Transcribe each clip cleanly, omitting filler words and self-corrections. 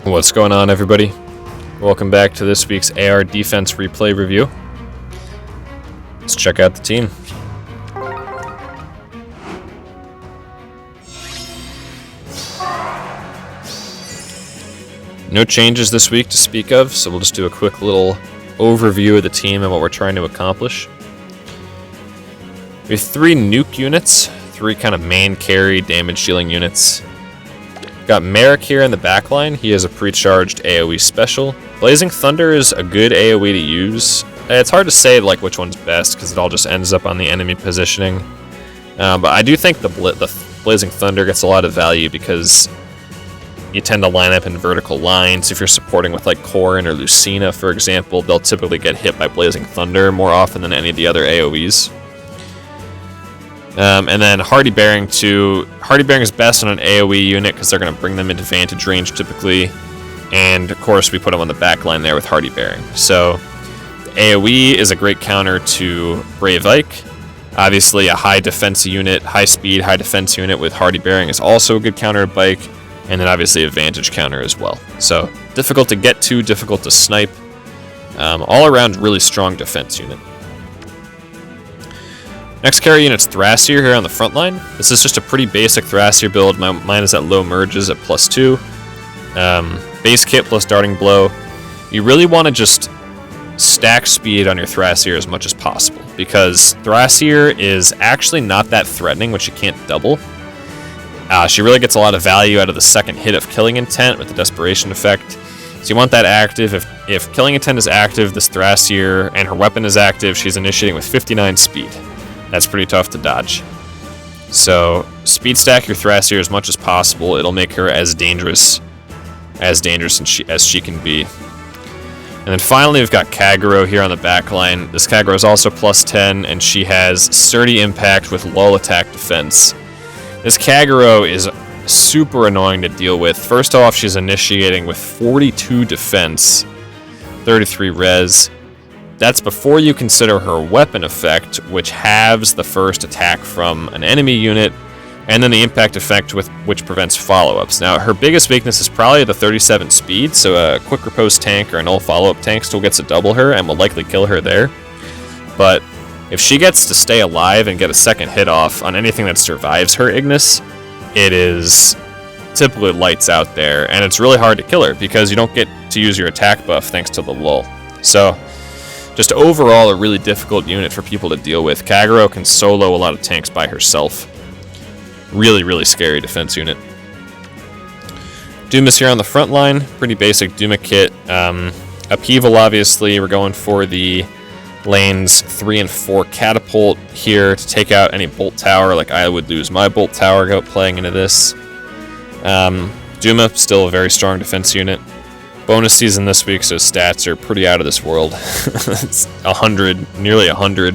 What's going on, everybody? Welcome back to this week's AR Defense Replay Review. Let's check out the team. No changes this week to speak of, so we'll just do a quick little overview of the team and what we're trying to accomplish. We have 3 nuke units, 3 kind of main carry damage dealing units. Got Merrick here in the backline. He has a pre-charged AoE special. Blazing Thunder is a good AoE to use. It's hard to say like which one's best because it all just ends up on the enemy positioning. But I do think the Blazing Thunder gets a lot of value because you tend to line up in vertical lines. If you're supporting with like Corrin or Lucina, for example, they'll typically get hit by Blazing Thunder more often than any of the other AoEs. And then Hardy Bearing too. Hardy Bearing is best on an AoE unit because they're going to bring them into vantage range typically. And of course we put them on the back line there with Hardy Bearing. So AoE is a great counter to Brave Ike. Obviously a high defense unit, high speed, high defense unit with Hardy Bearing is also a good counter to Bike. And then obviously a vantage counter as well. So difficult to get to, difficult to snipe. All around really strong defense unit. Next carry unit's Thrasier here on the front line. This is just a pretty basic Thrasier build. Mine is at low merges at +2. Base kit plus darting blow. You really want to just stack speed on your Thrasier as much as possible because Thrasier is actually not that threatening, which you can't double. She really gets a lot of value out of the second hit of Killing Intent with the Desperation effect. So you want that active. If Killing Intent is active, this Thrasier and her weapon is active, she's initiating with 59 speed. That's pretty tough to dodge. So speed stack your Thrasier as much as possible. It'll make her as dangerous as she can be. And then finally we've got Kagero here on the back line. This Kagero is also +10 and she has sturdy impact with lull attack defense. This Kagero is super annoying to deal with. First off, she's initiating with 42 defense, 33 res. That's before you consider her weapon effect, which halves the first attack from an enemy unit, and then the impact effect which prevents follow-ups. Now, her biggest weakness is probably the 37 speed, so a quick repose tank or an all follow-up tank still gets to double her and will likely kill her there. But if she gets to stay alive and get a second hit off on anything that survives her Ignis, it is typically lights out there, and it's really hard to kill her because you don't get to use your attack buff thanks to the lull. So just overall a really difficult unit for people to deal with. Kagero can solo a lot of tanks by herself. Really, really scary defense unit. Doom is here on the front line. Pretty basic Doom kit. Upheaval, obviously. We're going for the lanes 3 and 4 catapult here to take out any bolt tower. Like I would lose my bolt tower playing into this. Duma, still a very strong defense unit. Bonus season this week, so stats are pretty out of this world. It's 100, nearly 100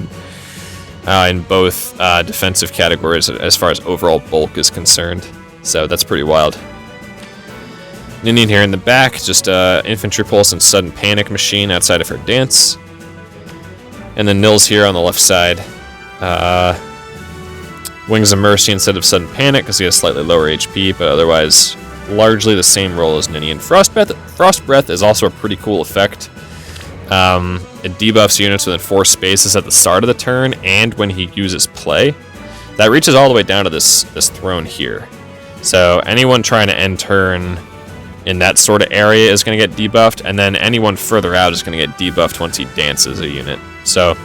in both defensive categories as far as overall bulk is concerned. So that's pretty wild. Ninian here in the back, just infantry pulse and sudden panic machine outside of her dance. And then Nils here on the left side. Wings of Mercy instead of sudden panic because he has slightly lower HP, but otherwise largely the same role as Ninian. Frost Breath is also a pretty cool effect. It debuffs units within 4 spaces at the start of the turn and when he uses play. That reaches all the way down to this throne here. So anyone trying to end turn in that sort of area is going to get debuffed, and then anyone further out is going to get debuffed once he dances a unit. So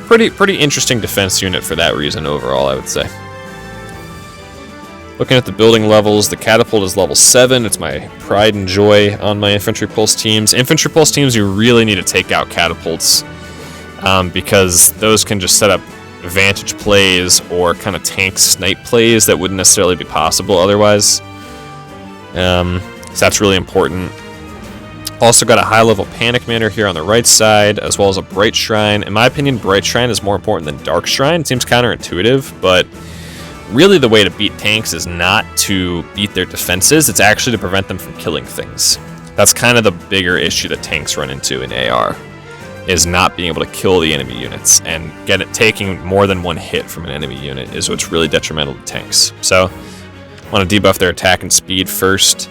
pretty interesting defense unit for that reason overall, I would say. Looking at the building levels, the catapult is level 7. It's my pride and joy on my infantry pulse teams. Infantry pulse teams, you really need to take out catapults because those can just set up vantage plays or kind of tank snipe plays that wouldn't necessarily be possible otherwise. So that's really important. Also got a high level panic manor here on the right side, as well as a bright shrine. In my opinion, bright shrine is more important than dark shrine. It seems counterintuitive, but really the way to beat tanks is not to beat their defenses, it's actually to prevent them from killing things. That's kind of the bigger issue that tanks run into in AR, is not being able to kill the enemy units, and taking more than one hit from an enemy unit is what's really detrimental to tanks. So, want to debuff their attack and speed first.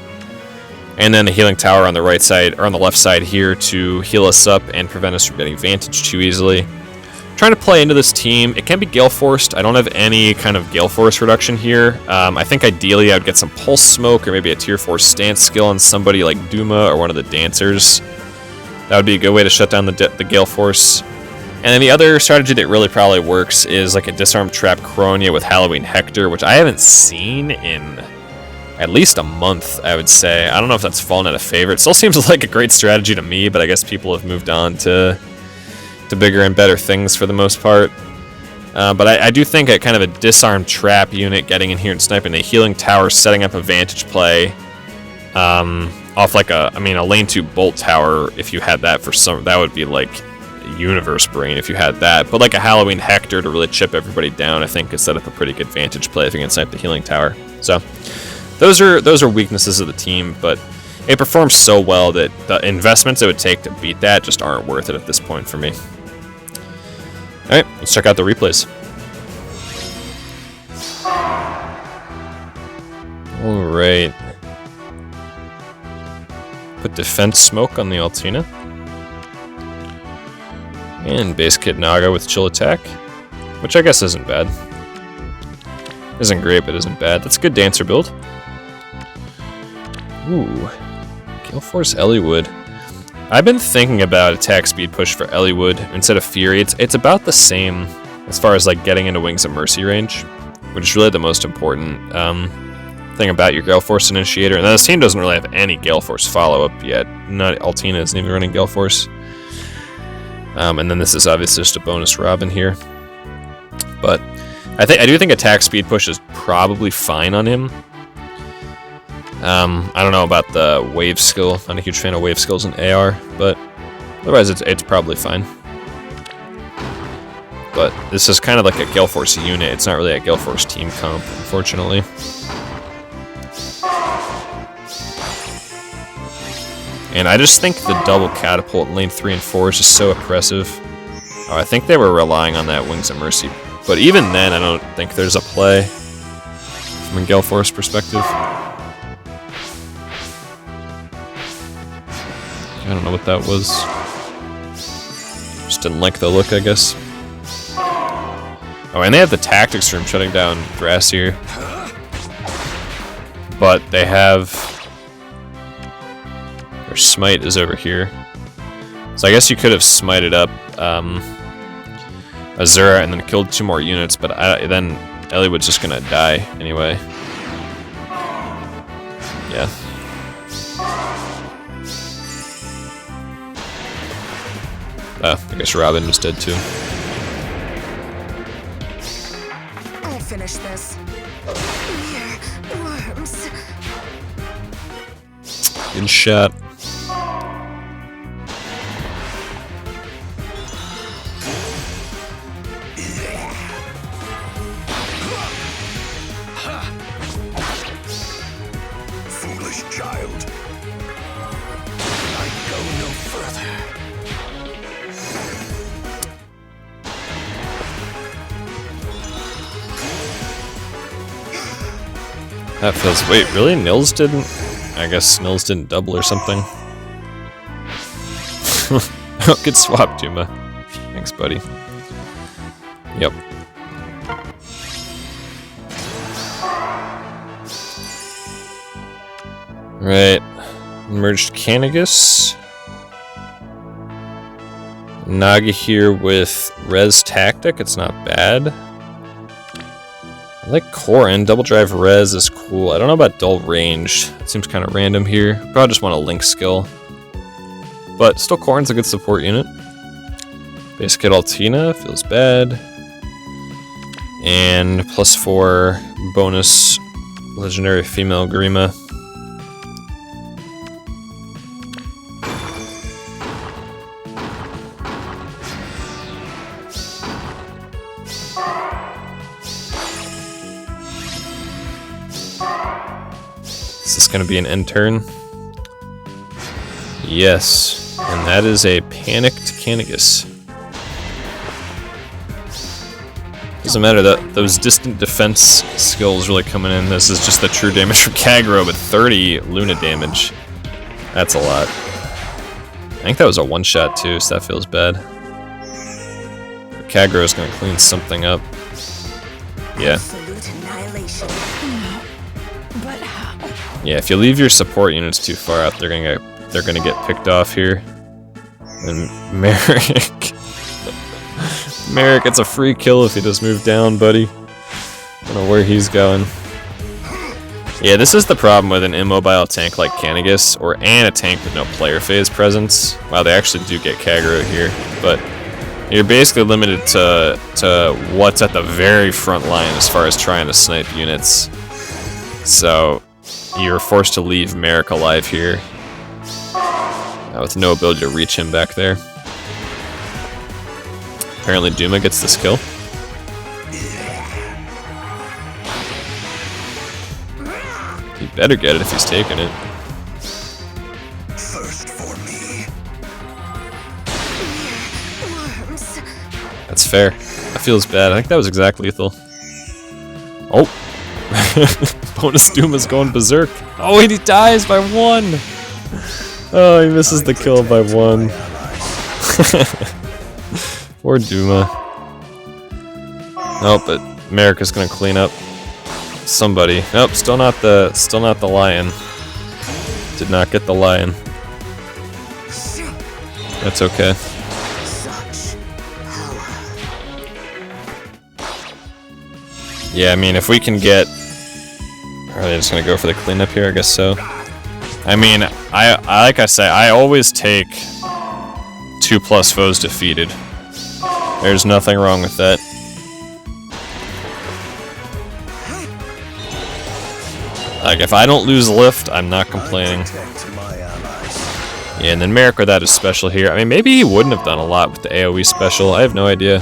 And then the healing tower on the right side, or on the left side here, to heal us up and prevent us from getting Vantage too easily. Trying to play into this team. It can be Gale Forced. I don't have any kind of Gale Force reduction here. I think ideally I would get some Pulse Smoke or maybe a Tier 4 stance skill on somebody like Duma or one of the Dancers. That would be a good way to shut down the Gale Force. And then the other strategy that really probably works is like a Disarm Trap Cronia with Halloween Hector, which I haven't seen in at least a month, I would say. I don't know if that's fallen out of favor. It still seems like a great strategy to me, but I guess people have moved on to bigger and better things for the most part. But I do think a kind of a Disarm Trap unit getting in here and sniping the healing tower, setting up a Vantage play off like a lane 2 Bolt Tower, if you had that for some, that would be like Universe Brain if you had that. But like a Halloween Hector to really chip everybody down, I think could set up a pretty good Vantage play if you can snipe the healing tower. So those are weaknesses of the team, but it performs so well that the investments it would take to beat that just aren't worth it at this point for me. Alright, let's check out the replays. Alright. Put Defense Smoke on the Altina. And Base Kit Naga with Chill Attack, which I guess isn't bad. Isn't great, but isn't bad. That's a good Dancer build. Ooh. Gale Force Eliwood. I've been thinking about attack speed push for Eliwood instead of Fury. It's about the same as far as like getting into Wings of Mercy range, which is really the most important thing about your Gale Force Initiator. And this team doesn't really have any Gale Force follow-up yet. Not Altina isn't even running Gale Force. And then this is obviously just a bonus Robin here. But I do think attack speed push is probably fine on him. I don't know about the wave skill. Not a huge fan of wave skills in AR, but otherwise it's probably fine. But this is kind of like a Gale Force unit. It's not really a Gale Force team comp, unfortunately. And I just think the double catapult in lane 3 and 4 is just so oppressive. Oh, I think they were relying on that Wings of Mercy. But even then, I don't think there's a play from a Gale Force perspective. I don't know what that was. Just didn't like the look, I guess. Oh, and they have the tactics room shutting down Grassier. But they have... Their smite is over here. So I guess you could have smited up Azura and then killed 2 more units, but then Eliwood's just gonna die anyway. Yeah. I guess Robin was dead too. I'll finish this. Mere worms. Good shot. Foolish child. I go no further. That feels... Wait, really? Nils didn't... I guess Nils didn't double or something. Oh, good swap, Juma. Thanks, buddy. Yep. Right. Merged Canagus. Naga here with Res Tactic. It's not bad. I like Corrin. Double Drive Res is cool. I don't know about Dull Range. It seems kind of random here. Probably just want a Link skill. But still, Corrin's a good support unit. Base Kit Altina feels bad. And +4 bonus Legendary Female Grima. Is this going to be an end turn? Yes, and that is a panicked Canagus. Doesn't matter, that those distant defense skills really coming in. This is just the true damage from Kagro, but 30 Luna damage. That's a lot. I think that was a one-shot too, so that feels bad. Kagero is going to clean something up. Yeah. Absolute annihilation. No. But how? Yeah, if you leave your support units too far out, they're gonna get picked off here. And Merrick, Merrick, it's a free kill if he just move down, buddy. I don't know where he's going. Yeah, this is the problem with an immobile tank like Canagus, and a tank with no player phase presence. Wow, they actually do get Kagero here, but you're basically limited to what's at the very front line as far as trying to snipe units. So you're forced to leave Merrick alive here, with no ability to reach him back there. Apparently Duma gets this kill. He better get it if he's taking it. First for me. Worms. That's fair. That feels bad. I think that was exact lethal. Oh. Bonus Duma's going berserk. Oh, and he dies by 1. Oh, he misses the kill by 1. Poor Duma. Oh, but Merrick is gonna clean up somebody. Nope, still not the lion. Did not get the lion. That's okay. Yeah, I mean, if we can get... Are they just gonna go for the cleanup here? I guess so. I mean, like I say, I always take 2+ foes defeated. There's nothing wrong with that. Like, if I don't lose lift, I'm not complaining. Yeah, and then Merrick with that is special here. I mean, maybe he wouldn't have done a lot with the AoE special. I have no idea.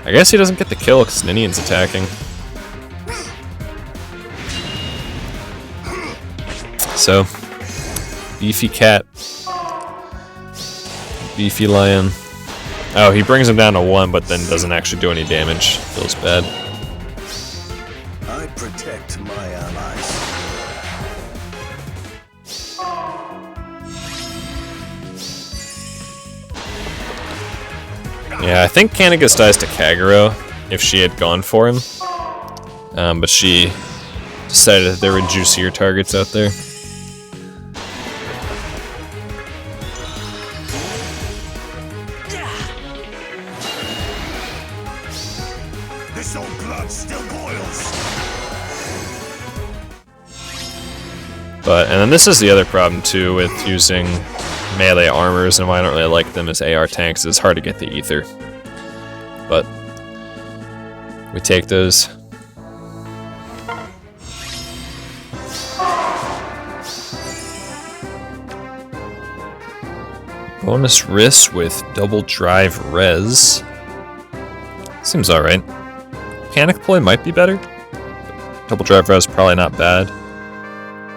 I guess he doesn't get the kill because Ninian's attacking. So, beefy cat. Beefy lion. Oh, he brings him down to 1, but then doesn't actually do any damage. Feels bad. I protect my allies. Yeah, I think Canagus dies to Kagero if she had gone for him. But she decided that there were juicier targets out there. This old blood still boils. And then this is the other problem too with using melee armors, and why I don't really like them as AR tanks. It's hard to get the ether. But we take those. Bonus risk with double drive res. Seems alright. Panic Ploy might be better. Double drive res probably not bad.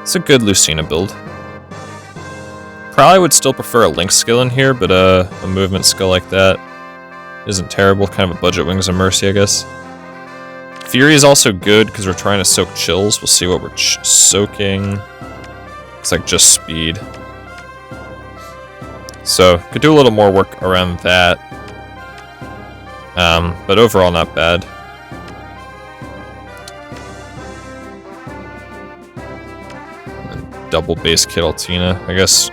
It's a good Lucina build. Probably would still prefer a Link skill in here, but a movement skill like that isn't terrible. Kind of a budget Wings of Mercy, I guess. Fury is also good because we're trying to soak chills. We'll see what we're soaking. It's like just speed. So, could do a little more work around that. But overall not bad. And double base kit Altina. I guess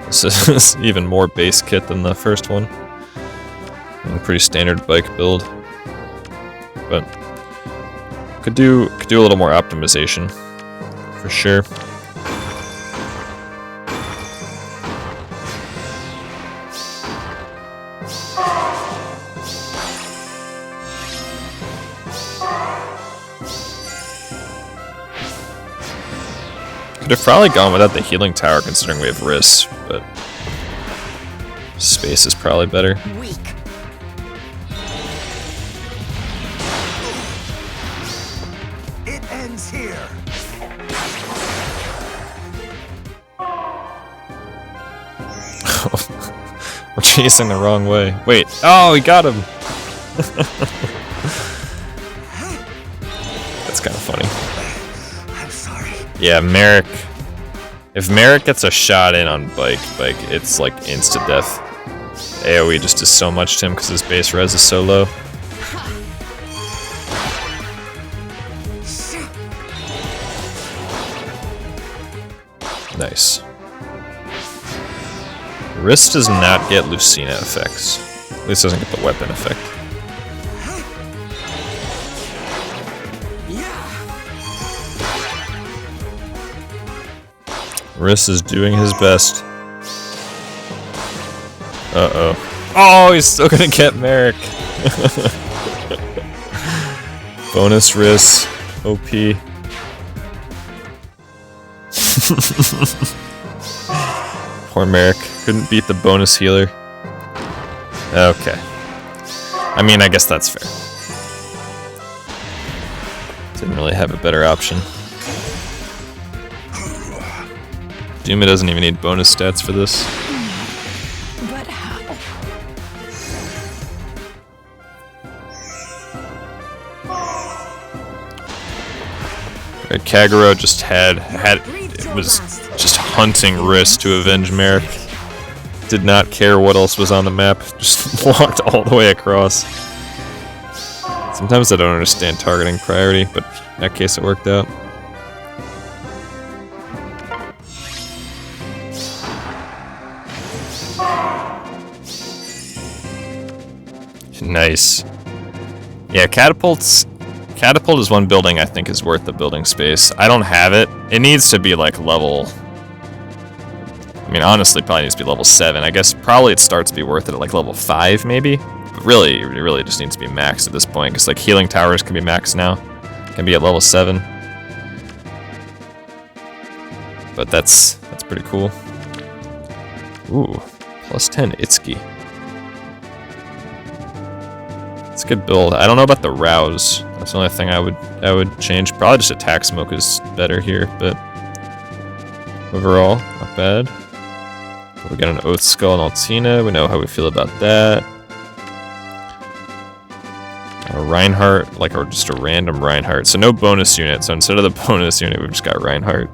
this is even more base kit than the first one. And pretty standard bike build. But could do a little more optimization for sure. Could have probably gone without the healing tower considering we have risks, but space is probably better. Weak. It ends here. We're chasing the wrong way. Wait. Oh, he got him. That's kind of funny. I'm sorry. Yeah, Merrick If Merrick gets a shot in on Bike, it's like instant death. AoE just does so much to him because his base res is so low. Nice. Wrist does not get Lucina effects. At least doesn't get the weapon effect. Wrist is doing his best. Uh-oh. Oh, he's still gonna get Merrick. Bonus Wrist. OP. Poor Merrick. Couldn't beat the bonus healer. Okay. I mean, I guess that's fair. Didn't really have a better option. Duma doesn't even need bonus stats for this. But how? Right, Kagero just was just hunting Wrist to avenge Merrick. Did not care what else was on the map. Just walked all the way across. Sometimes I don't understand targeting priority, but in that case it worked out. Nice. Yeah, Catapult is one building I think is worth the building space. I don't have it. It needs to be like level... I mean, honestly, probably needs to be level 7. I guess probably it starts to be worth it at like level 5, maybe. But really, it really just needs to be maxed at this point, because like healing towers can be maxed now. Can be at level 7. But that's pretty cool. Ooh, plus 10 Itsuki. It's a good build. I don't know about the rouse. That's the only thing I would change. Probably just attack smoke is better here, but overall, not bad. We got an Oath Skull and Altina. We know how we feel about that. A Reinhardt, or just a random Reinhardt. So no bonus unit. So instead of the bonus unit, we've just got Reinhardt.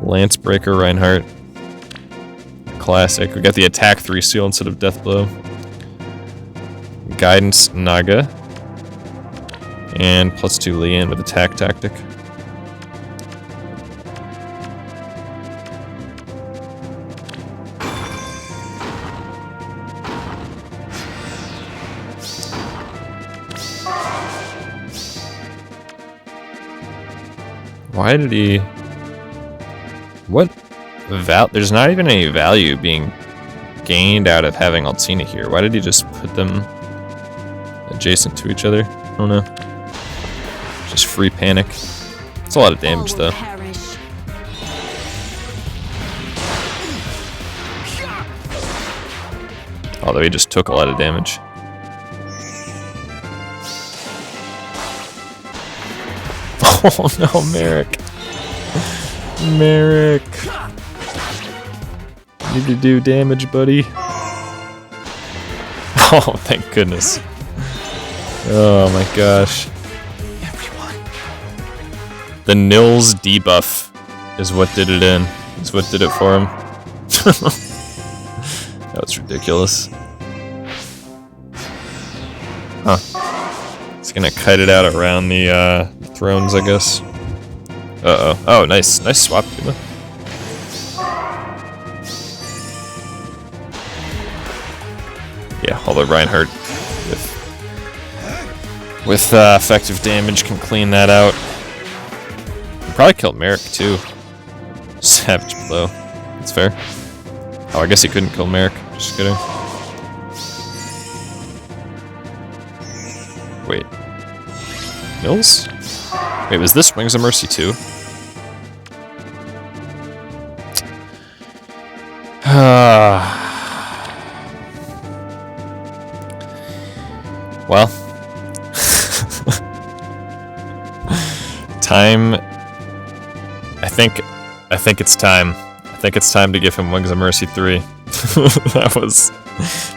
Lancebreaker Reinhardt. Classic. We got the attack 3 seal instead of death blow. Guidance Naga. And plus 2 Lian with attack tactic. Why did he... What? There's not even any value being gained out of having Altina here. Why did he just put them adjacent to each other? I don't know. Just free panic. It's a lot of damage though. Although he just took a lot of damage. Oh no, Merrick. Merrick. Need to do damage, buddy. Oh, thank goodness. Oh my gosh. The Nils debuff is what did it in. Is what did it for him. That was ridiculous. Huh. It's gonna kite it out around the thrones, I guess. Uh-oh. Oh, nice. Nice swap, Duma. Yeah, although Reinhardt with effective damage can clean that out. Probably killed Merrick too. Savage blow. That's fair. Oh, I guess he couldn't kill Merrick. Just kidding. Wait. Mills? Wait, was this Wings of Mercy too? Well. Time. I think it's time. I think it's time to give him Wings of Mercy 3.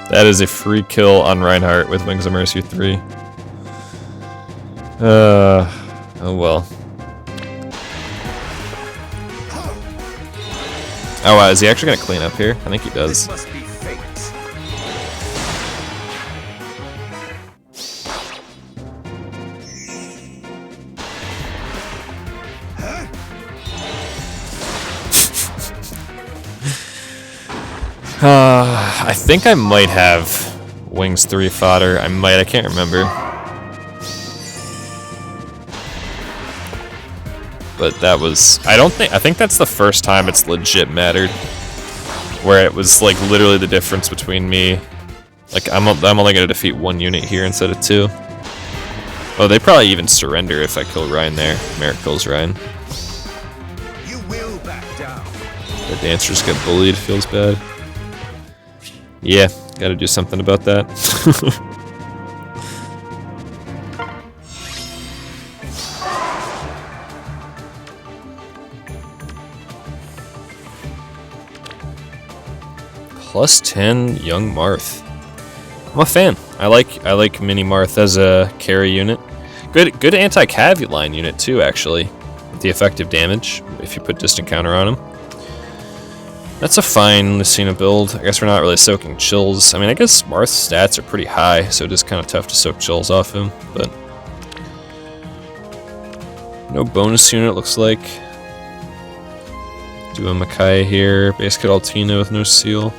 That is a free kill on Reinhardt with Wings of Mercy 3. Oh well. Oh, is he actually gonna clean up here? I think he This does. must be fate. I think I might have Wings 3 fodder. I can't remember. But that was, I think that's the first time it's legit mattered. Where it was like literally the difference between me. Like I'm only gonna defeat 1 unit here instead of 2. Oh, they probably even surrender if I kill Ryan there. Merrick kills Ryan. You will back down. The dancers get bullied, feels bad. Yeah, gotta do something about that. +10 Young Marth. I'm a fan. I like Mini Marth as a carry unit. Good anti-cav line unit too, actually. With the effective damage, if you put distant counter on him. That's a fine Lucina build. I guess we're not really soaking chills. I mean, I guess Marth's stats are pretty high, so it is kind of tough to soak chills off him, but... No bonus unit, looks like. Do a Makai here. Base kit Altina with no seal.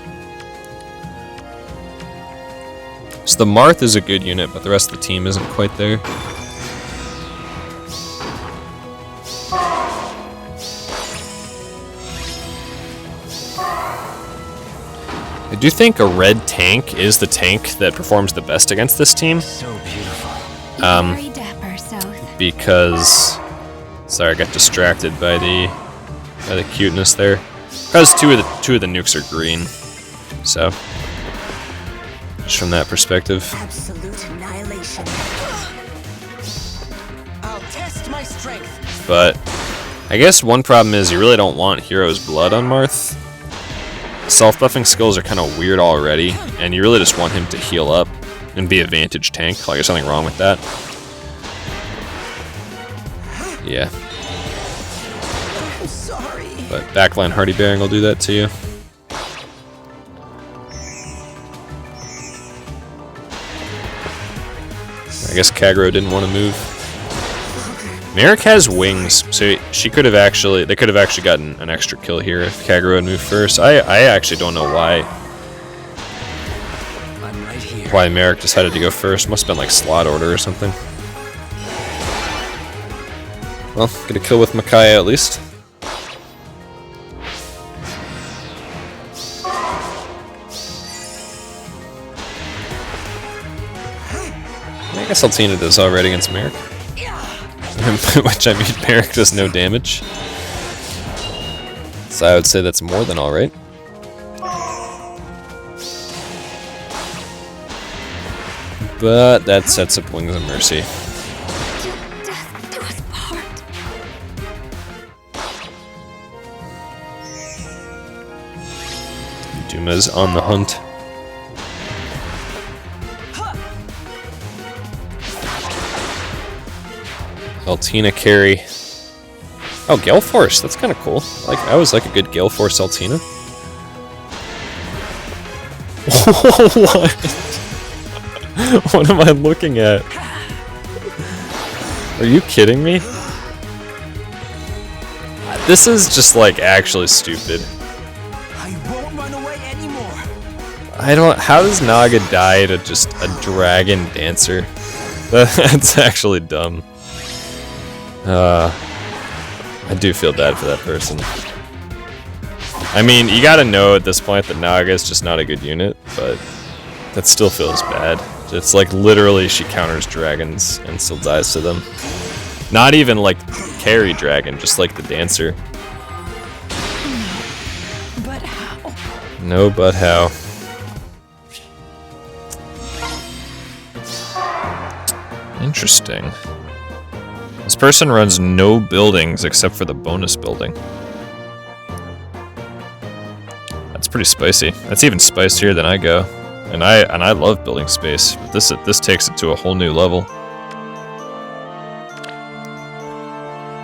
So the Marth is a good unit, but the rest of the team isn't quite there. I do think a red tank is the tank that performs the best against this team. So beautiful. Very dapper, South. Because... Sorry, I got distracted by the cuteness there. Because two of the nukes are green. So... Just from that perspective. Absolute annihilation. I'll test my strength. But I guess one problem is you really don't want Hero's Blood on Marth. Self-buffing skills are kind of weird already, and you really just want him to heal up and be a vantage tank. Like, there's something wrong with that. Yeah. I'm sorry. But backline Hardy Bearing will do that to you. I guess Kagero didn't want to move. Merrick has wings, so they could have actually gotten an extra kill here if Kagero had moved first. I actually don't know why I'm right here. why Merrick decided to go first. Must have been like slot order or something. Well, get a kill with Micaiah at least. I guess Altina does already against Merrick. Which I mean, Merrick does no damage. So I would say that's more than alright. But that sets up Wings of Mercy. Death do us part. Duma's on the hunt. Altina carry. Oh, Gale Force. That's kind of cool. Like, I always like a good Gale Force Altina. What? What am I looking at? Are you kidding me? This is just like actually stupid. I won't run away anymore. I don't. How does Naga die to just a dragon dancer? That's actually dumb. I do feel bad for that person. I mean, you gotta know at this point that Naga is just not a good unit, but that still feels bad. It's like literally she counters dragons and still dies to them. Not even like carry dragon, just like the dancer. But how? No, but how? Interesting. This person runs no buildings except for the bonus building. That's pretty spicy. That's even spicier than I go. And I love building space, but this takes it to a whole new level.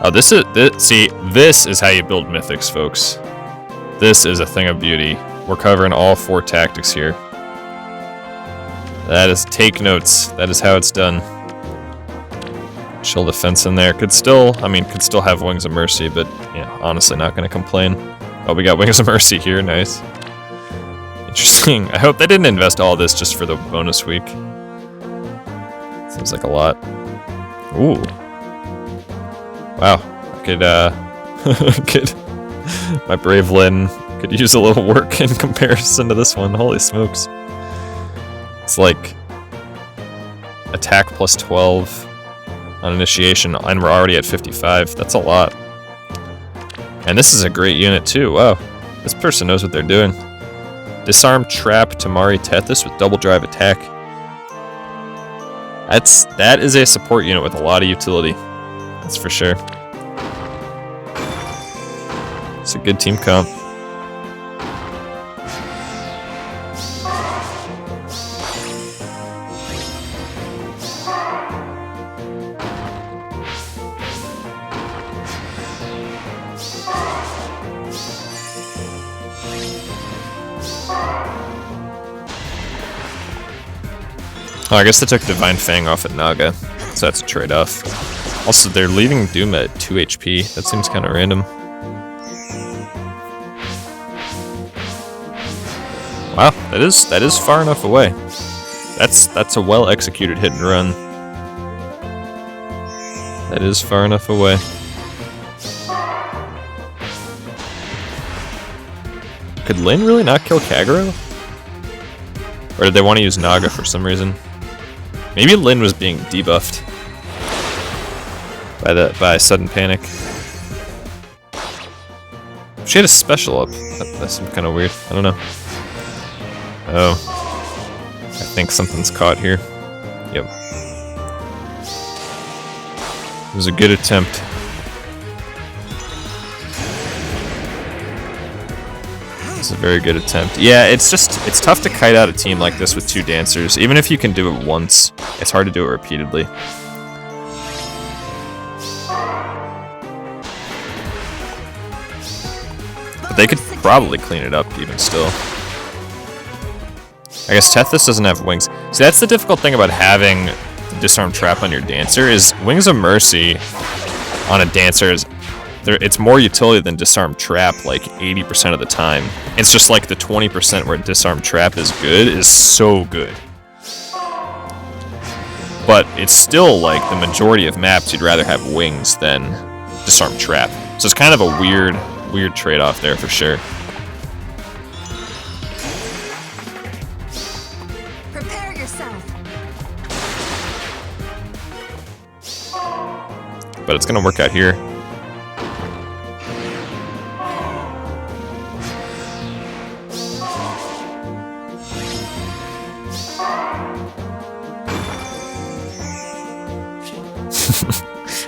Oh, this is how you build mythics, folks. This is a thing of beauty. We're covering all 4 tactics here. That is, take notes. That is how it's done. Chill defense in there. Could still have Wings of Mercy, but yeah, honestly not gonna complain. Oh, we got Wings of Mercy here, nice. Interesting. I hope they didn't invest all this just for the bonus week. Seems like a lot. Ooh. Wow. I could, my brave Lyn could use a little work in comparison to this one. Holy smokes. It's like attack plus 12 on initiation, and we're already at 55. That's a lot. And this is a great unit too. Wow. This person knows what they're doing. Disarm, trap, Tamari, Tethys with double drive attack. That is a support unit with a lot of utility. That's for sure. It's a good team comp. Oh, I guess they took Divine Fang off at Naga, so that's a trade-off. Also, they're leaving Doom at 2 HP. That seems kind of random. Wow, that is far enough away. That's a well-executed hit and run. That is far enough away. Could Lyn really not kill Kagero? Or did they want to use Naga for some reason? Maybe Lyn was being debuffed by sudden panic. She had a special up. That seemed kind of weird. I don't know. Oh, I think something's caught here. Yep. It was a good attempt. It's a very good attempt. Yeah, it's tough to kite out a team like this with 2 dancers. Even if you can do it once, it's hard to do it repeatedly. But they could probably clean it up even still. I guess Tethys doesn't have wings. See, that's the difficult thing about having the disarm trap on your dancer is Wings of Mercy on a dancer is it's more utility than disarm trap like 80% of the time. It's just like the 20% where disarm trap is good is so good. But it's still like the majority of maps you'd rather have wings than disarm trap. So it's kind of a weird trade-off there for sure. Prepare yourself. But it's gonna work out here.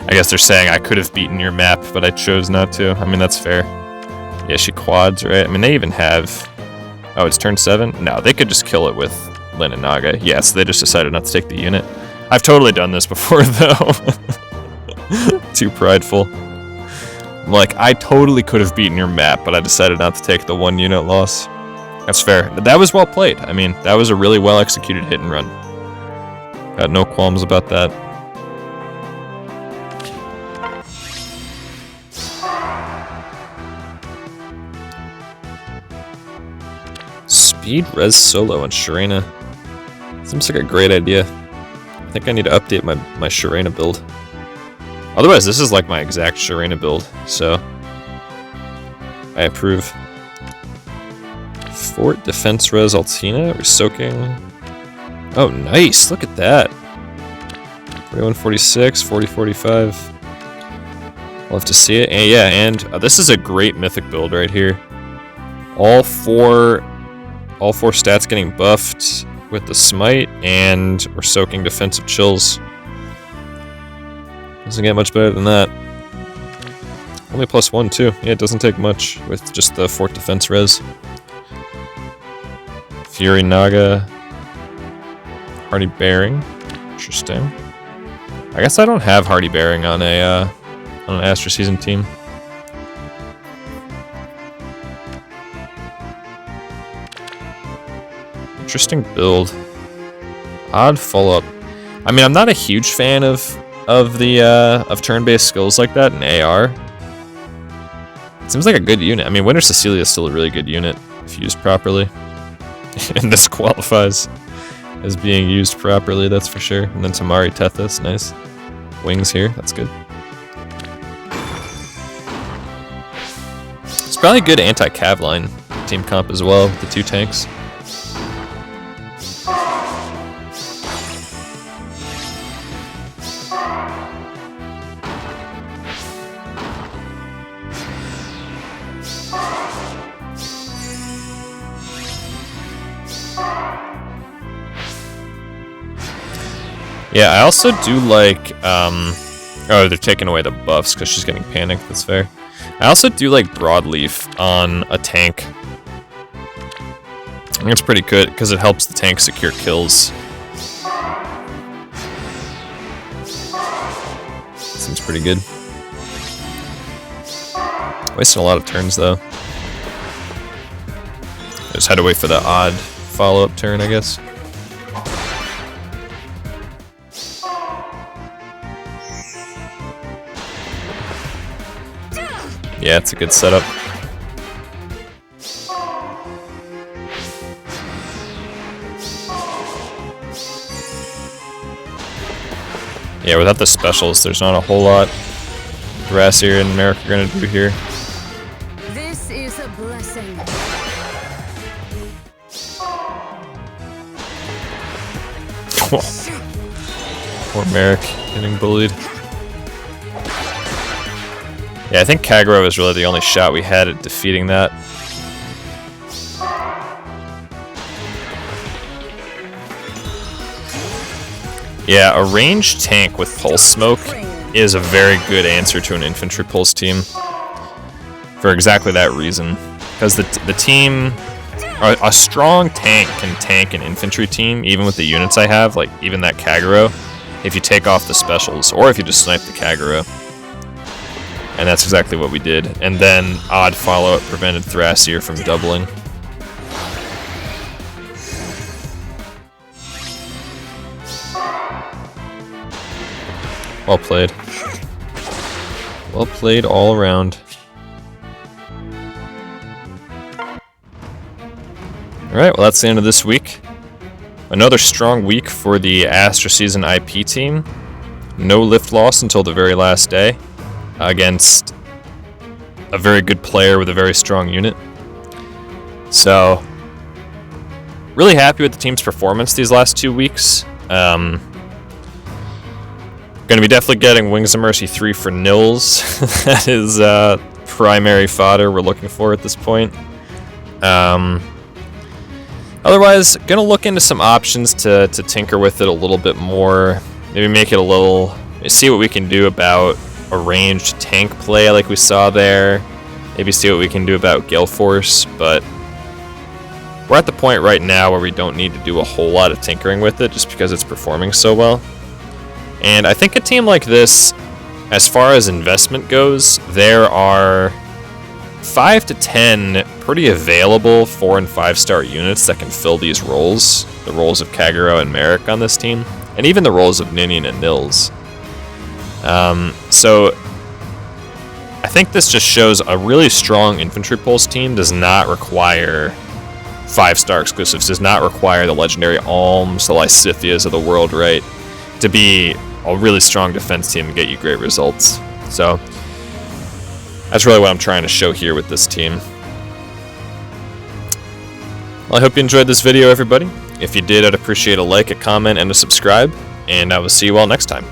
I guess they're saying I could have beaten your map, but I chose not to. I mean, that's fair. Yeah, she quads, right? I mean, they even have... Oh, it's turn 7? No, they could just kill it with Lyn and Naga. Yeah, so they just decided not to take the unit. I've totally done this before, though. Too prideful. I'm like, I totally could have beaten your map, but I decided not to take the 1 unit loss. That's fair. That was well played. I mean, that was a really well executed hit and run. Got no qualms about that. Speed res solo on Sharena. Seems like a great idea. I think I need to update my Sharena build. Otherwise, this is like my exact Sharena build, so I approve. Fort defense res Altina. We're soaking. Oh, nice! Look at that. 4146, 4045. Love to see it. And yeah, and this is a great mythic build right here. All four stats getting buffed with the smite, and we're soaking defensive chills. Doesn't get much better than that. Only +1 too. Yeah, it doesn't take much with just the fort defense res. Fury Naga. Hardy Bearing. Interesting. I guess I don't have Hardy Bearing on an Astra season team. Interesting build. Odd follow-up. I mean, I'm not a huge fan of turn-based skills like that in AR. Seems like a good unit. I mean, Winter Cecilia is still a really good unit if used properly. And this qualifies as being used properly, that's for sure. And then Tamari Tethys, nice. Wings here, that's good. It's probably a good anti-cav line team comp as well with the 2 tanks. Yeah, I also do like, oh, they're taking away the buffs because she's getting panicked, that's fair. I also do like Broadleaf on a tank. I think it's pretty good because it helps the tank secure kills. Seems pretty good. Wasting a lot of turns though. Just had to wait for the odd follow-up turn, I guess. Yeah, it's a good setup. Yeah, without the specials, there's not a whole lot Thrasier and Merrick are gonna do here. This is a blessing. Poor Merrick getting bullied. Yeah, I think Kagero is really the only shot we had at defeating that. Yeah, a ranged tank with pulse smoke is a very good answer to an infantry pulse team. For exactly that reason. Because the team... A strong tank can tank an infantry team, even with the units I have, like even that Kagero, if you take off the specials, or if you just snipe the Kagero. And that's exactly what we did. And then odd follow-up prevented Thrasier from doubling. Well played. Well played all around. Alright, well that's the end of this week. Another strong week for the Astra Season IP team. No lift loss until the very last day. Against a very good player with a very strong unit. So, really happy with the team's performance these last 2 weeks. Gonna be definitely getting Wings of Mercy 3 for Nils. That is primary fodder we're looking for at this point. Otherwise, gonna look into some options to tinker with it a little bit more. Maybe make it a little... See what we can do about a ranged tank play like we saw there. Maybe see what we can do about Gale Force, but we're at the point right now where we don't need to do a whole lot of tinkering with it just because it's performing so well. And I think a team like this, as far as investment goes, there are 5 to 10 pretty available 4- and 5-star units that can fill these roles. The roles of Kagero and Merrick on this team, and even the roles of Ninian and Nils. So I think this just shows a really strong infantry pulse team does not require 5-star exclusives, does not require the legendary Alms, the Lysithias of the world, right, to be a really strong defense team and get you great results. So that's really what I'm trying to show here with this team. Well, I hope you enjoyed this video, everybody. If you did, I'd appreciate a like, a comment, and a subscribe, and I will see you all next time.